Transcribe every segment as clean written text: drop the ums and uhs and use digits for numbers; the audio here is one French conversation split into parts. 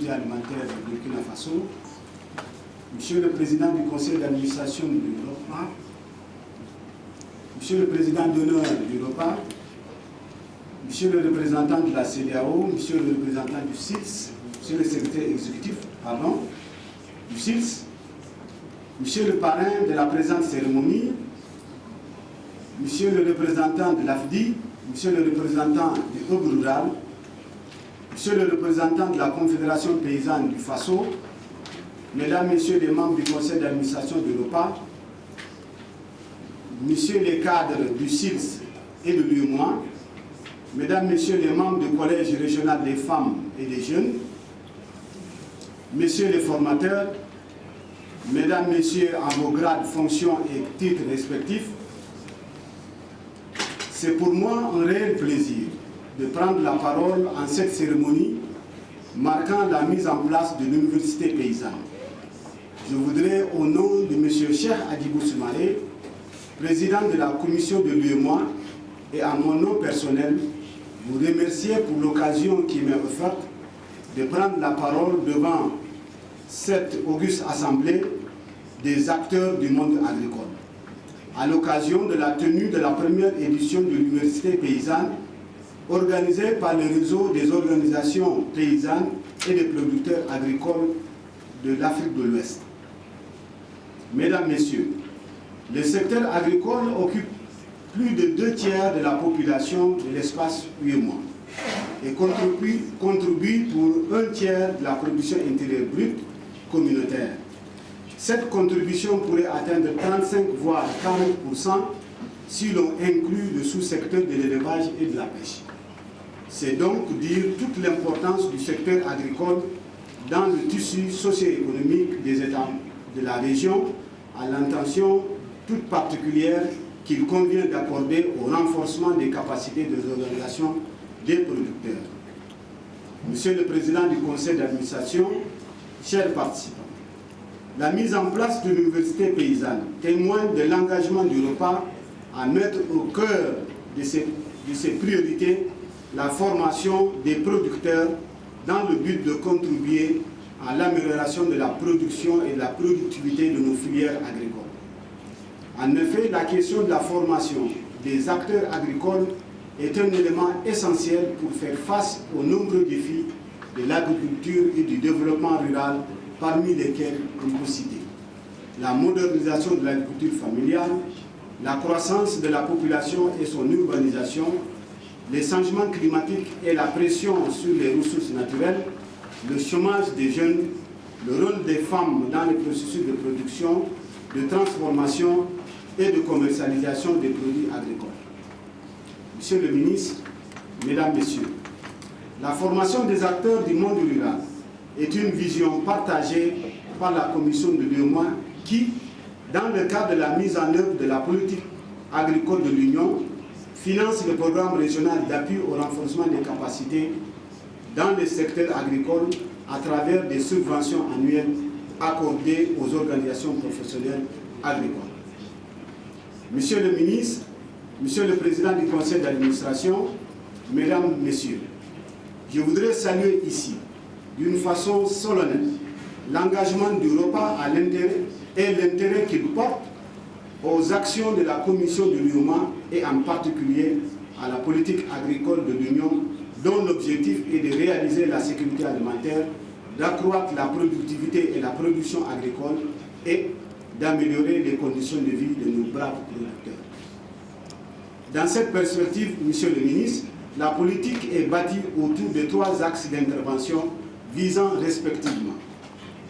Alimentaire de Burkina Faso, Monsieur le Président du Conseil d'administration de l'Europa, Monsieur le Président d'honneur de l'Europa, Monsieur le représentant de la CEDEAO, Monsieur le représentant du SILS, Monsieur le secrétaire exécutif, du SILS, Monsieur le parrain de la présente cérémonie, Monsieur le représentant de l'AFDI, Monsieur le représentant du Hub rural, Monsieur le représentant de la Confédération paysanne du Faso, Mesdames, Messieurs les membres du Conseil d'administration de l'Europa, Messieurs les cadres du SILS et de l'UEMOA, Mesdames, Messieurs les membres du Collège régional des femmes et des jeunes, Messieurs les formateurs, Mesdames, Messieurs en vos grades, fonctions et titres respectifs, c'est pour moi un réel plaisir de prendre la parole en cette cérémonie marquant la mise en place de l'université paysanne. Je voudrais, au nom de M. Cheikh Hadjibou Soumaré, président de la commission de l'UEMOA, et à mon nom personnel, vous remercier pour l'occasion qui m'est offerte de prendre la parole devant cette auguste assemblée des acteurs du monde agricole, à l'occasion de la tenue de la première édition de l'université paysanne organisée par le réseau des organisations paysannes et des producteurs agricoles de l'Afrique de l'Ouest. Mesdames, Messieurs, le secteur agricole occupe plus de 2/3 de la population de l'espace UEMOA et contribue pour 1/3 de la production intérieure brute communautaire. Cette contribution pourrait atteindre 35 voire 40% si l'on inclut le sous-secteur de l'élevage et de la pêche. C'est donc dire toute l'importance du secteur agricole dans le tissu socio-économique des États de la région, à l'intention toute particulière qu'il convient d'accorder au renforcement des capacités des organisations des producteurs. Monsieur le Président du Conseil d'administration, chers participants, la mise en place de l'université paysanne témoigne de l'engagement du REPA à mettre au cœur de ses priorités la formation des producteurs dans le but de contribuer à l'amélioration de la production et de la productivité de nos filières agricoles. En effet, la question de la formation des acteurs agricoles est un élément essentiel pour faire face aux nombreux défis de l'agriculture et du développement rural, parmi lesquels on peut citer la modernisation de l'agriculture familiale, la croissance de la population et son urbanisation, les changements climatiques et la pression sur les ressources naturelles, le chômage des jeunes, le rôle des femmes dans les processus de production, de transformation et de commercialisation des produits agricoles. Monsieur le ministre, Mesdames, Messieurs, la formation des acteurs du monde rural est une vision partagée par la Commission de l'UEMOA qui, dans le cadre de la mise en œuvre de la politique agricole de l'Union, finance le programme régional d'appui au renforcement des capacités dans le secteur agricole à travers des subventions annuelles accordées aux organisations professionnelles agricoles. Monsieur le ministre, Monsieur le Président du Conseil d'administration, Mesdames, Messieurs, je voudrais saluer ici, d'une façon solennelle, l'engagement du REPA à l'intérêt et l'intérêt qu'il porte aux actions de la Commission de l'UEMOA et en particulier à la politique agricole de l'Union, dont l'objectif est de réaliser la sécurité alimentaire, d'accroître la productivité et la production agricole et d'améliorer les conditions de vie de nos braves producteurs. Dans cette perspective, Monsieur le ministre, la politique est bâtie autour de 3 axes d'intervention visant respectivement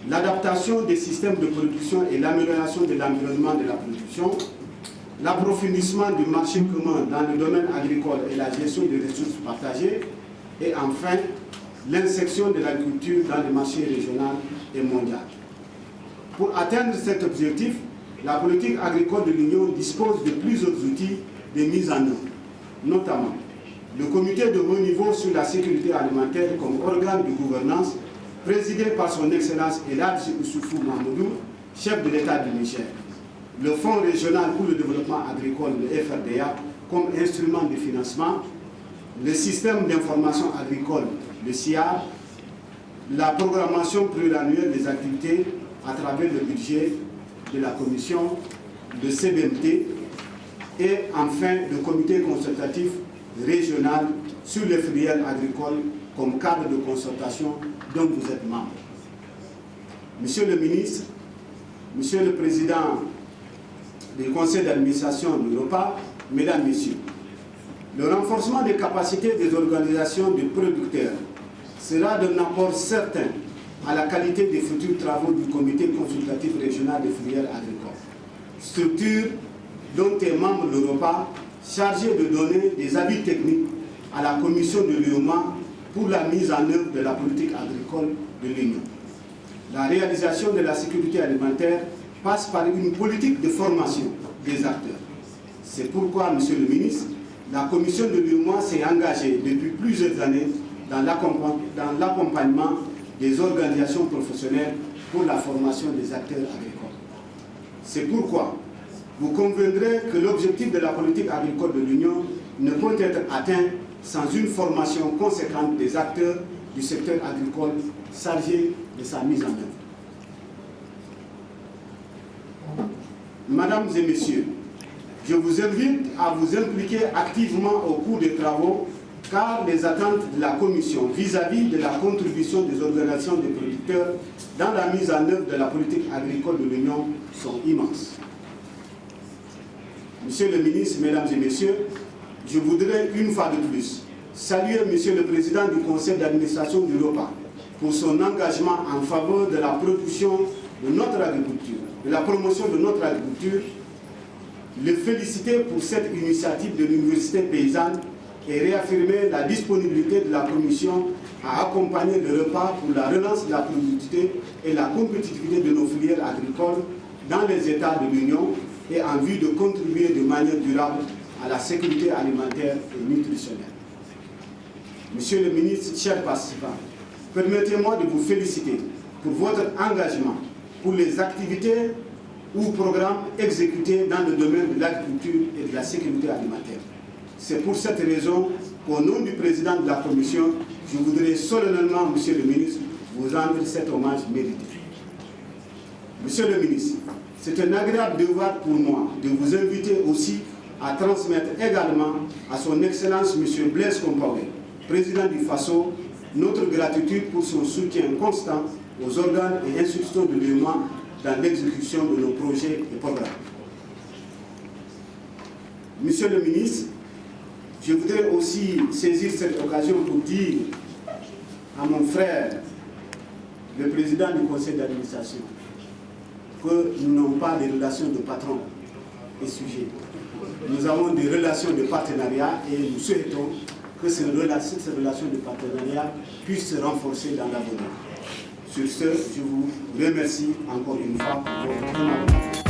l'adaptation des systèmes de production et l'amélioration de l'environnement de la production, l'approfondissement du marché commun dans le domaine agricole et la gestion des ressources partagées, et enfin, l'insertion de l'agriculture dans le marché régional et mondial. Pour atteindre cet objectif, la politique agricole de l'Union dispose de plusieurs outils de mise en œuvre, notamment le comité de haut niveau sur la sécurité alimentaire comme organe de gouvernance présidé par son Excellence Elhadji Issoufou Mahamadou, chef de l'État du Niger. Le Fonds régional pour le développement agricole, le FRDA, comme instrument de financement, le système d'information agricole, le SIAR, la programmation pluriannuelle des activités à travers le budget de la Commission, le CBMT, et enfin le comité consultatif régional sur les filières agricoles comme cadre de consultation dont vous êtes membre. Monsieur le ministre, Monsieur le Président du Conseil d'administration de l'OPA, Mesdames, Messieurs, le renforcement des capacités des organisations de producteurs sera d'un apport certain à la qualité des futurs travaux du Comité consultatif régional des filières agricoles, structure dont est membre l'Europa, chargé de donner des avis techniques à la Commission de l'UEMOA pour la mise en œuvre de la politique agricole de l'Union. La réalisation de la sécurité alimentaire passe par une politique de formation des acteurs. C'est pourquoi, Monsieur le ministre, la Commission de l'UEMOA s'est engagée depuis plusieurs années dans l'accompagnement des organisations professionnelles pour la formation des acteurs agricoles. C'est pourquoi vous conviendrez que l'objectif de la politique agricole de l'Union ne peut être atteint sans une formation conséquente des acteurs du secteur agricole chargés de sa mise en œuvre. Mesdames et Messieurs, je vous invite à vous impliquer activement au cours des travaux car les attentes de la Commission vis-à-vis de la contribution des organisations des producteurs dans la mise en œuvre de la politique agricole de l'Union sont immenses. Monsieur le ministre, Mesdames et Messieurs, je voudrais une fois de plus saluer Monsieur le Président du Conseil d'administration de l'OPA pour son engagement en faveur de la production de notre agriculture, de la promotion de notre agriculture, le féliciter pour cette initiative de l'Université paysanne et réaffirmer la disponibilité de la Commission à accompagner le repas pour la relance de la productivité et la compétitivité de nos filières agricoles dans les États de l'Union et en vue de contribuer de manière durable à la sécurité alimentaire et nutritionnelle. Monsieur le ministre, chers participants, permettez-moi de vous féliciter pour votre engagement pour les activités ou programmes exécutés dans le domaine de l'agriculture et de la sécurité alimentaire. C'est pour cette raison qu'au nom du président de la Commission, je voudrais solennellement, Monsieur le ministre, vous rendre cet hommage mérité. Monsieur le ministre, c'est un agréable devoir pour moi de vous inviter aussi à transmettre également à son Excellence M. Blaise Compaoré, président du FASO, notre gratitude pour son soutien constant aux organes et institutions de l'UEMOA dans l'exécution de nos projets et programmes. Monsieur le ministre, je voudrais aussi saisir cette occasion pour dire à mon frère, le président du conseil d'administration, que nous n'avons pas des relations de patron et sujet. Nous avons des relations de partenariat et nous souhaitons que ces relations de partenariat puissent se renforcer dans l'avenir. Sur ce, je vous remercie encore une fois pour votre témoignage.